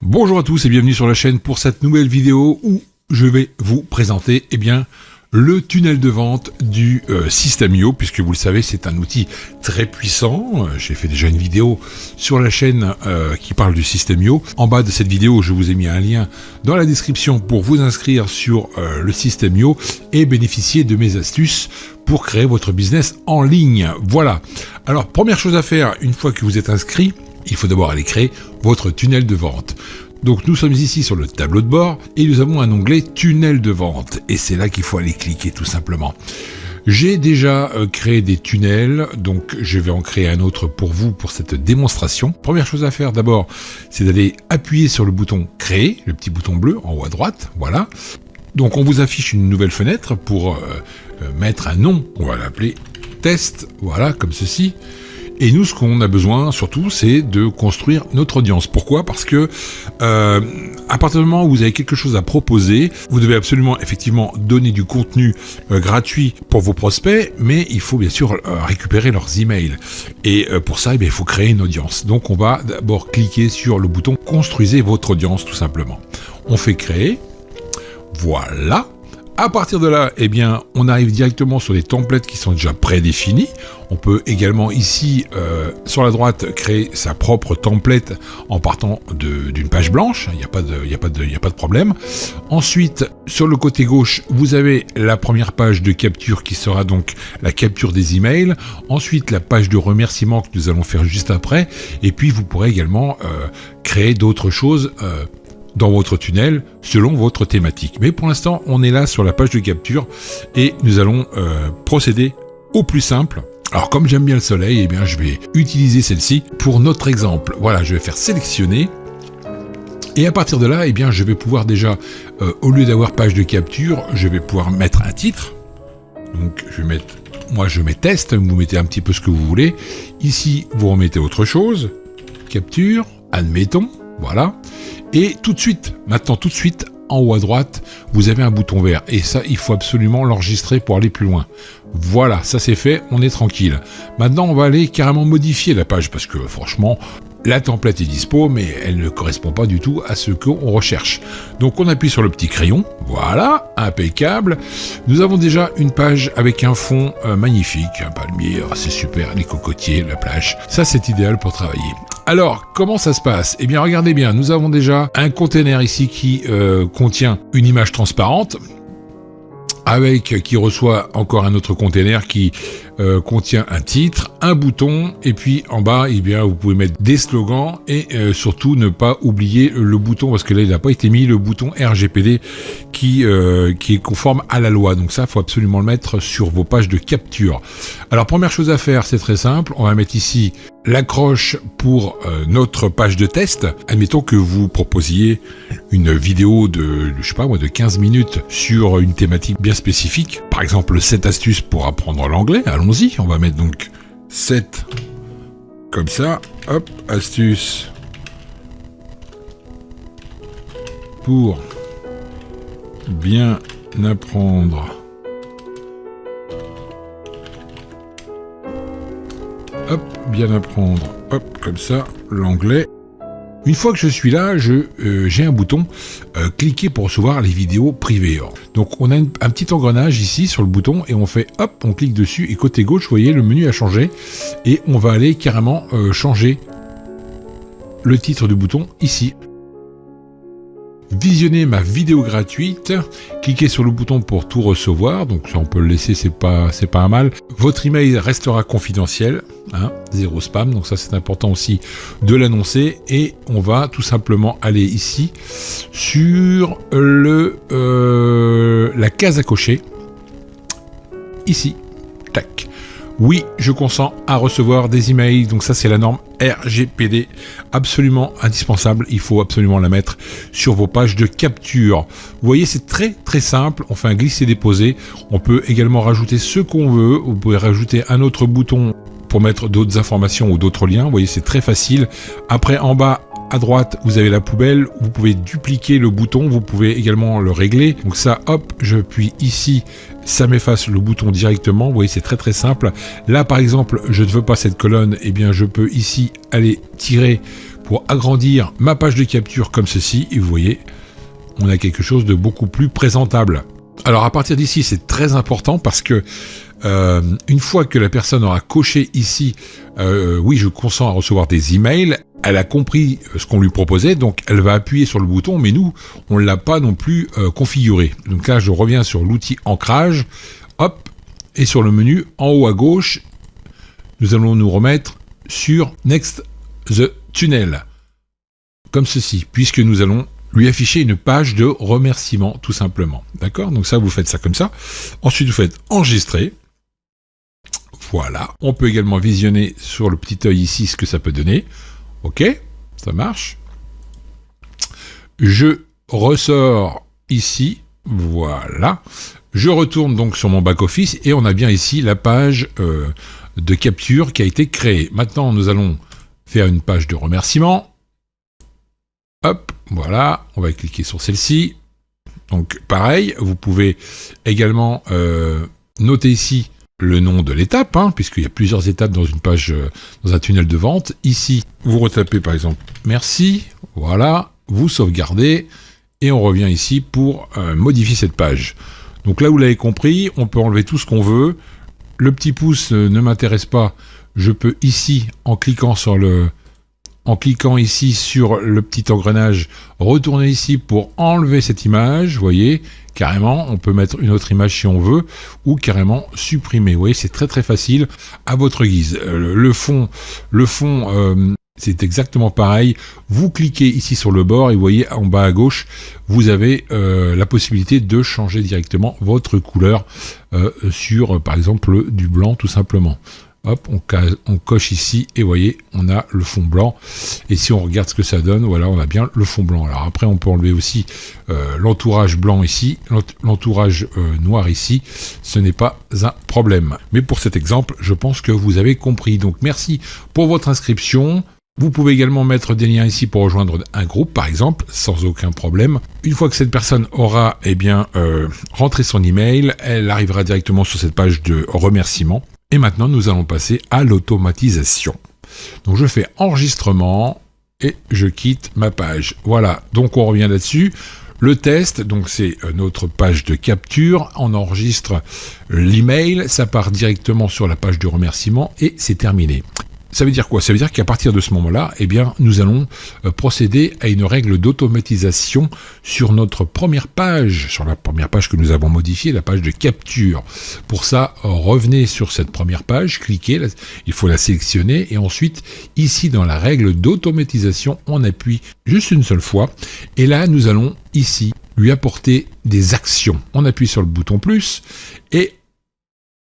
Bonjour à tous et bienvenue sur la chaîne pour cette nouvelle vidéo où je vais vous présenter le tunnel de vente du System.io, puisque vous le savez c'est un outil très puissant. J'ai fait déjà une vidéo sur la chaîne qui parle du System.io. En bas de cette vidéo je vous ai mis un lien dans la description pour vous inscrire sur le System.io et bénéficier de mes astuces pour créer votre business en ligne. Voilà, alors première chose à faire une fois que vous êtes inscrit, il faut d'abord aller créer votre tunnel de vente. Donc nous sommes ici sur le tableau de bord et nous avons un onglet tunnel de vente et c'est là qu'il faut aller cliquer tout simplement. J'ai déjà créé des tunnels, donc je vais en créer un autre pour vous pour cette démonstration. Première chose à faire d'abord, c'est d'aller appuyer sur le bouton créer, le petit bouton bleu en haut à droite, voilà. Donc on vous affiche une nouvelle fenêtre pour mettre un nom, on va l'appeler test, voilà, comme ceci. Et nous, ce qu'on a besoin, surtout, c'est de construire notre audience. Pourquoi ? Parce que à partir du moment où vous avez quelque chose à proposer, vous devez absolument, effectivement, donner du contenu gratuit pour vos prospects, mais il faut bien sûr récupérer leurs emails. Et pour ça, il faut créer une audience. Donc, on va d'abord cliquer sur le bouton « Construisez votre audience », tout simplement. On fait « Créer ». Voilà. À partir de là, on arrive directement sur des templates qui sont déjà prédéfinis. On peut également ici, sur la droite, créer sa propre template en partant d'une page blanche. Il n'y a pas de problème. Ensuite, sur le côté gauche, vous avez la première page de capture qui sera donc la capture des emails. Ensuite, la page de remerciement que nous allons faire juste après. Et puis, vous pourrez également créer d'autres choses dans votre tunnel, selon votre thématique. Mais pour l'instant, on est là sur la page de capture et nous allons procéder au plus simple. Alors, comme j'aime bien le soleil, je vais utiliser celle-ci pour notre exemple. Voilà, je vais faire sélectionner. Et à partir de là, je vais pouvoir déjà, au lieu d'avoir page de capture, je vais pouvoir mettre un titre. Donc, je mets test, vous mettez un petit peu ce que vous voulez. Ici, vous remettez autre chose. Capture, admettons, voilà. Et tout de suite, en haut à droite, vous avez un bouton vert. Et ça, il faut absolument l'enregistrer pour aller plus loin. Voilà, ça c'est fait, on est tranquille. Maintenant, on va aller carrément modifier la page parce que franchement, la template est dispo, mais elle ne correspond pas du tout à ce qu'on recherche. Donc on appuie sur le petit crayon, voilà, impeccable. Nous avons déjà une page avec un fond magnifique, un palmier, c'est super, les cocotiers, la plage. Ça c'est idéal pour travailler. Alors, comment ça se passe ? Regardez bien, nous avons déjà un container ici qui contient une image transparente, qui reçoit encore un autre container qui contient un titre, un bouton, et puis en bas, vous pouvez mettre des slogans et surtout ne pas oublier le bouton, parce que là, il n'a pas été mis, le bouton RGPD qui est conforme à la loi. Donc ça, il faut absolument le mettre sur vos pages de capture. Alors, première chose à faire, c'est très simple. On va mettre ici l'accroche pour notre page de test. Admettons que vous proposiez une vidéo de 15 minutes sur une thématique bien spécifique. Par exemple, 7 astuces pour apprendre l'anglais. Allons-y, on va mettre donc 7 comme ça. Hop, astuces pour bien apprendre. Hop, bien apprendre, hop, comme ça, l'anglais. Une fois que je suis là, j'ai un bouton cliquer pour recevoir les vidéos privées. Donc on a un petit engrenage ici sur le bouton et on fait hop, on clique dessus et côté gauche, vous voyez, le menu a changé et on va aller carrément changer le titre du bouton ici. Visionner ma vidéo gratuite, cliquez sur le bouton pour tout recevoir, donc ça on peut le laisser, c'est pas un mal. Votre email restera confidentiel, zéro spam, donc ça c'est important aussi de l'annoncer. Et on va tout simplement aller ici sur la case à cocher, ici, tac. Oui, je consens à recevoir des emails, donc ça c'est la norme RGPD, absolument indispensable, il faut absolument la mettre sur vos pages de capture. Vous voyez, c'est très très simple, on fait un glisser-déposer, on peut également rajouter ce qu'on veut, vous pouvez rajouter un autre bouton pour mettre d'autres informations ou d'autres liens, vous voyez, c'est très facile. Après, en bas, à droite, vous avez la poubelle, vous pouvez dupliquer le bouton, vous pouvez également le régler. Donc ça, hop, j'appuie ici, ça m'efface le bouton directement. Vous voyez, c'est très très simple. Là, par exemple, je ne veux pas cette colonne, eh bien, je peux ici aller tirer pour agrandir ma page de capture comme ceci, et vous voyez, on a quelque chose de beaucoup plus présentable. Alors à partir d'ici, c'est très important parce que une fois que la personne aura coché ici oui, je consens à recevoir des emails, elle a compris ce qu'on lui proposait, donc elle va appuyer sur le bouton, mais nous, on ne l'a pas non plus configuré. Donc là, je reviens sur l'outil ancrage, hop, et sur le menu en haut à gauche, nous allons nous remettre sur Next the Tunnel, comme ceci, puisque nous allons lui afficher une page de remerciement, tout simplement. D'accord? Donc ça, vous faites ça comme ça. Ensuite, vous faites enregistrer. Voilà. On peut également visionner sur le petit œil ici ce que ça peut donner. Ok, ça marche. Je ressors ici. Voilà. Je retourne donc sur mon back-office et on a bien ici la page de capture qui a été créée. Maintenant, nous allons faire une page de remerciement. Hop, voilà. On va cliquer sur celle-ci. Donc, pareil, vous pouvez également noter ici le nom de l'étape, hein, puisqu'il y a plusieurs étapes dans une page, dans un tunnel de vente. Ici, vous retapez par exemple « Merci », voilà, vous sauvegardez, et on revient ici pour modifier cette page. Donc là, vous l'avez compris, on peut enlever tout ce qu'on veut. Le petit pouce ne m'intéresse pas. Je peux ici, en cliquant ici sur le petit engrenage, retourner ici pour enlever cette image, vous voyez, carrément, on peut mettre une autre image si on veut, ou carrément supprimer, vous voyez, c'est très très facile, à votre guise. Le fond, c'est exactement pareil, vous cliquez ici sur le bord, et vous voyez, en bas à gauche, vous avez la possibilité de changer directement votre couleur sur, par exemple, du blanc, tout simplement. Hop, on coche ici et vous voyez, on a le fond blanc. Et si on regarde ce que ça donne, voilà, on a bien le fond blanc. Alors après, on peut enlever aussi l'entourage blanc ici, l'entourage noir ici. Ce n'est pas un problème. Mais pour cet exemple, je pense que vous avez compris. Donc merci pour votre inscription. Vous pouvez également mettre des liens ici pour rejoindre un groupe, par exemple, sans aucun problème. Une fois que cette personne aura rentré son email, elle arrivera directement sur cette page de remerciement. Et maintenant, nous allons passer à l'automatisation. Donc, je fais enregistrement et je quitte ma page. Voilà, donc on revient là-dessus. Le test, donc c'est notre page de capture. On enregistre l'email, ça part directement sur la page de remerciement et c'est terminé. Ça veut dire quoi? Ça veut dire qu'à partir de ce moment-là, eh bien, nous allons procéder à une règle d'automatisation sur notre première page, sur la première page que nous avons modifiée, la page de capture. Pour ça, revenez sur cette première page, cliquez, il faut la sélectionner et ensuite, ici dans la règle d'automatisation, on appuie juste une seule fois et là, nous allons ici lui apporter des actions. On appuie sur le bouton plus et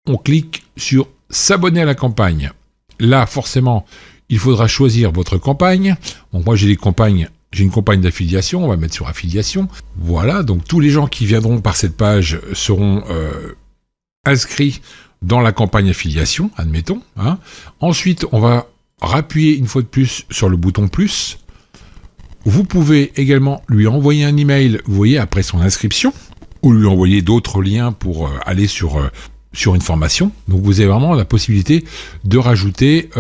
on clique sur s'abonner à la campagne. Là, forcément, il faudra choisir votre campagne. Bon, moi, j'ai une campagne d'affiliation. On va mettre sur affiliation. Voilà. Donc, tous les gens qui viendront par cette page seront inscrits dans la campagne affiliation, admettons. Hein. Ensuite, on va rappuyer une fois de plus sur le bouton plus. Vous pouvez également lui envoyer un email, vous voyez, après son inscription, ou lui envoyer d'autres liens pour aller sur une formation. Donc vous avez vraiment la possibilité de rajouter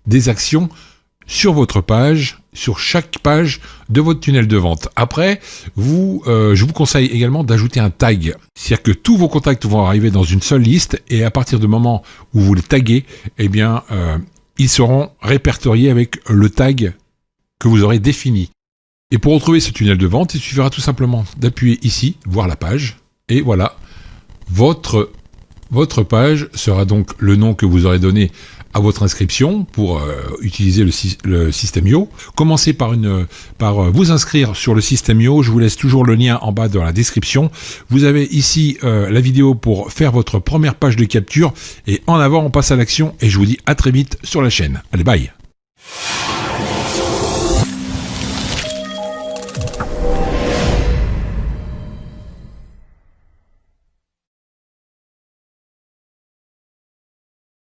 des actions sur votre page, sur chaque page de votre tunnel de vente. Après, je vous conseille également d'ajouter un tag. C'est-à-dire que tous vos contacts vont arriver dans une seule liste et à partir du moment où vous les taguez, eh bien, ils seront répertoriés avec le tag que vous aurez défini. Et pour retrouver ce tunnel de vente, il suffira tout simplement d'appuyer ici, voir la page, et voilà, votre page sera donc le nom que vous aurez donné à votre inscription pour utiliser le System.io. Commencez par vous inscrire sur le System.io. Je vous laisse toujours le lien en bas dans la description. Vous avez ici la vidéo pour faire votre première page de capture. Et en avant, on passe à l'action. Et je vous dis à très vite sur la chaîne. Allez, bye!